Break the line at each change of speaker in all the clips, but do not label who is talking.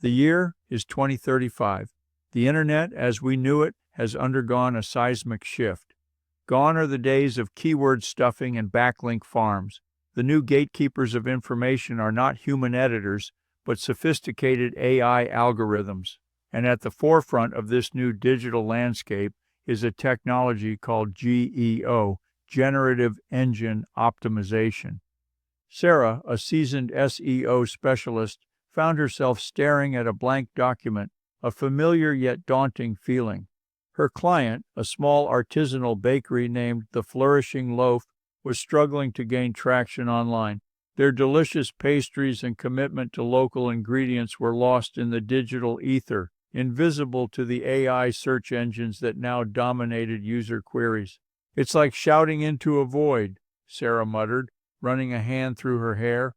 The year is 2035. The internet, as we knew it, has undergone a seismic shift. Gone are the days of keyword stuffing and backlink farms. The new gatekeepers of information are not human editors, but sophisticated AI algorithms. And at the forefront of this new digital landscape is a technology called GEO, Generative Engine Optimization. Sarah, a seasoned SEO specialist, found herself staring at a blank document, a familiar yet daunting feeling. Her client, a small artisanal bakery named The Flourishing Loaf, was struggling to gain traction online. Their delicious pastries and commitment to local ingredients were lost in the digital ether, invisible to the AI search engines that now dominated user queries. "It's like shouting into a void," Sarah muttered, running a hand through her hair.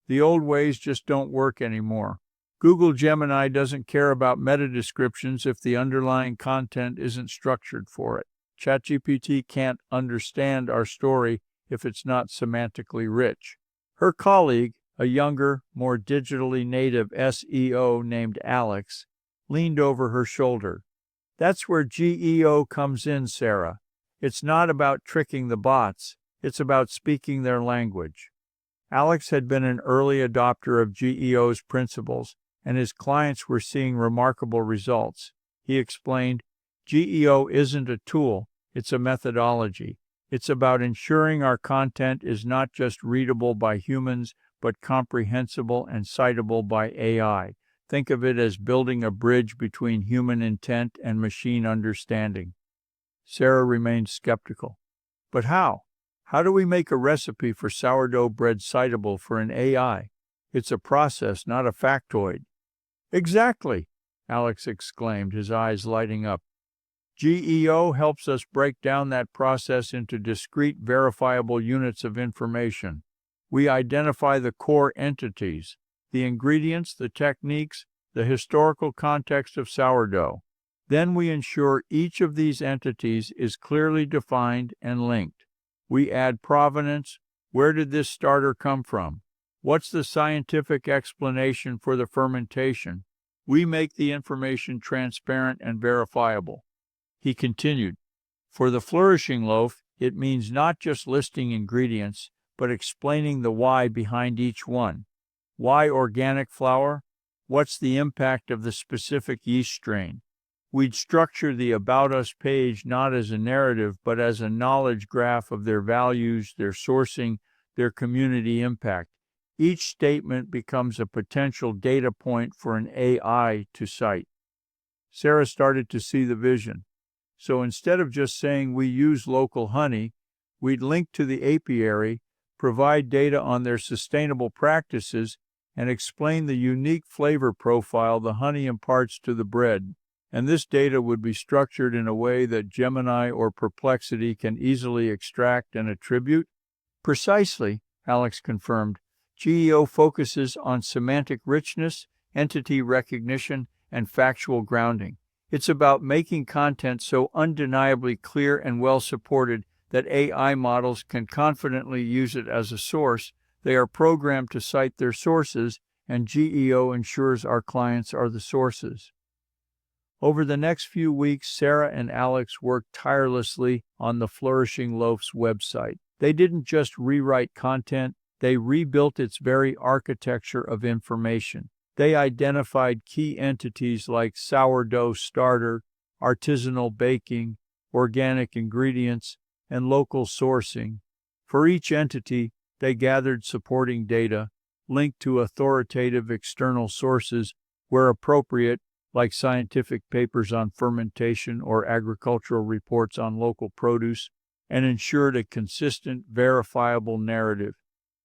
"The old ways just don't work anymore. Google Gemini doesn't care about meta descriptions if the underlying content isn't structured for it. ChatGPT can't understand our story if it's not semantically rich." Her colleague, a younger, more digitally native SEO named Alex, leaned over her shoulder. "That's where GEO comes in, Sarah. It's not about tricking the bots, it's about speaking their language." Alex had been an early adopter of GEO's principles, and his clients were seeing remarkable results. He explained, "GEO isn't a tool, it's a methodology. It's about ensuring our content is not just readable by humans, but comprehensible and citable by AI. Think of it as building a bridge between human intent and machine understanding." Sarah remained skeptical. "But how? How do we make a recipe for sourdough bread citable for an AI? It's a process, not a factoid." "Exactly," Alex exclaimed, his eyes lighting up. "GEO helps us break down that process into discrete, verifiable units of information. We identify the core entities, the ingredients, the techniques, the historical context of sourdough. Then we ensure each of these entities is clearly defined and linked. We add provenance. Where did this starter come from? What's the scientific explanation for the fermentation? We make the information transparent and verifiable." He continued, "For the Flourishing Loaf, it means not just listing ingredients, but explaining the why behind each one. Why organic flour? What's the impact of the specific yeast strain? We'd structure the About Us page not as a narrative, but as a knowledge graph of their values, their sourcing, their community impact. Each statement becomes a potential data point for an AI to cite." Sarah started to see the vision. So instead of just saying we use local honey, we'd link to the apiary, provide data on their sustainable practices, and explain the unique flavor profile the honey imparts to the bread. And this data would be structured in a way that Gemini or Perplexity can easily extract and attribute. "Precisely," Alex confirmed. "GEO focuses on semantic richness, entity recognition, and factual grounding. It's about making content so undeniably clear and well-supported that AI models can confidently use it as a source. They are programmed to cite their sources, and GEO ensures our clients are the sources." Over the next few weeks, Sarah and Alex worked tirelessly on the Flourishing Loaf's website. They didn't just rewrite content, they rebuilt its very architecture of information. They identified key entities like sourdough starter, artisanal baking, organic ingredients, and local sourcing. For each entity, they gathered supporting data, linked to authoritative external sources where appropriate, like scientific papers on fermentation or agricultural reports on local produce, and ensured a consistent, verifiable narrative.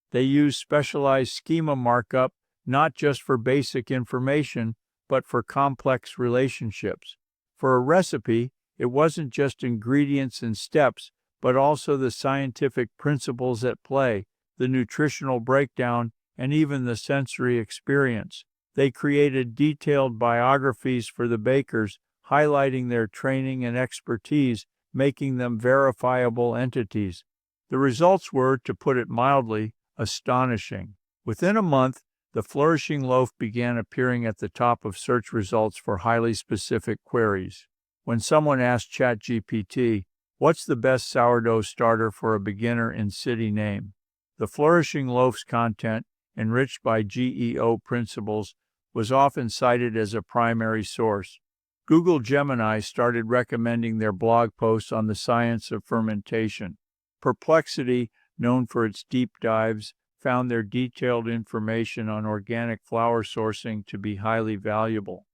They used specialized schema markup not just for basic information, but for complex relationships. For a recipe, it wasn't just ingredients and steps, but also the scientific principles at play, the nutritional breakdown, and even the sensory experience. They created detailed biographies for the bakers, highlighting their training and expertise, making them verifiable entities. The results were, to put it mildly, astonishing. Within a month, The flourishing loaf began appearing at the top of search results for highly specific queries. When someone asked ChatGPT, "What's the best sourdough starter for a beginner in city name?" the flourishing loaf's content, enriched by GEO principles, was often cited as a primary source. Google Gemini started recommending their blog posts on the science of fermentation. Perplexity, known for its deep dives, found their detailed information on organic flour sourcing to be highly valuable.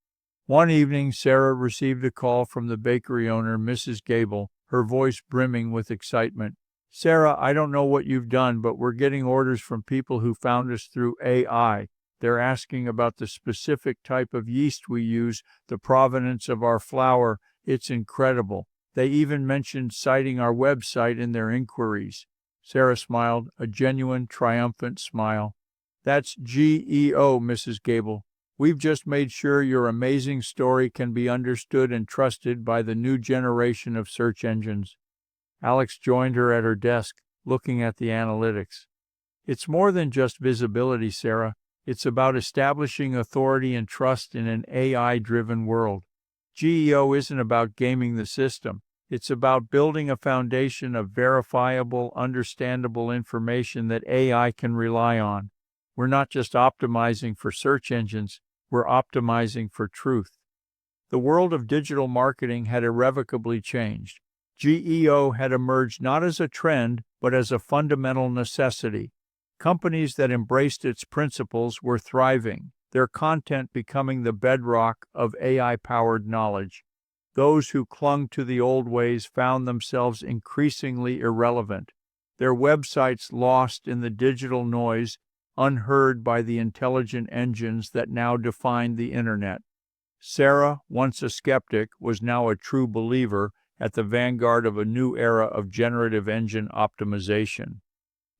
One evening, Sarah received a call from the bakery owner, Mrs. Gable, her voice brimming with excitement. "Sarah, I don't know what you've done, but we're getting orders from people who found us through AI. They're asking about the specific type of yeast we use, the provenance of our flour. It's incredible. They even mentioned citing our website in their inquiries." Sarah smiled, a genuine, triumphant smile. "That's GEO, Mrs. Gable. We've just made sure your amazing story can be understood and trusted by the new generation of search engines." Alex joined her at her desk, looking at the analytics. "It's more than just visibility, Sarah. It's about establishing authority and trust in an AI-driven world. GEO isn't about gaming the system. It's about building a foundation of verifiable, understandable information that AI can rely on. We're not just optimizing for search engines, we're optimizing for truth." The world of digital marketing had irrevocably changed. GEO had emerged not as a trend, but as a fundamental necessity. Companies that embraced its principles were thriving, their content becoming the bedrock of AI-powered knowledge. Those who clung to the old ways found themselves increasingly irrelevant, their websites lost in the digital noise, unheard by the intelligent engines that now define the internet. Sarah, once a skeptic, was now a true believer at the vanguard of a new era of generative engine optimization.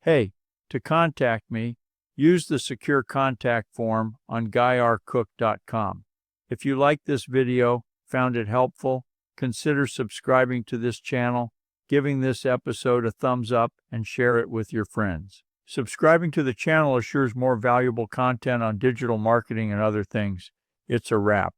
Hey, to contact me, use the secure contact form on GuyRcook.com. If you liked this video, found it helpful, consider subscribing to this channel, giving this episode a thumbs up, and share it with your friends. Subscribing to the channel assures more valuable content on digital marketing and other things. It's a wrap.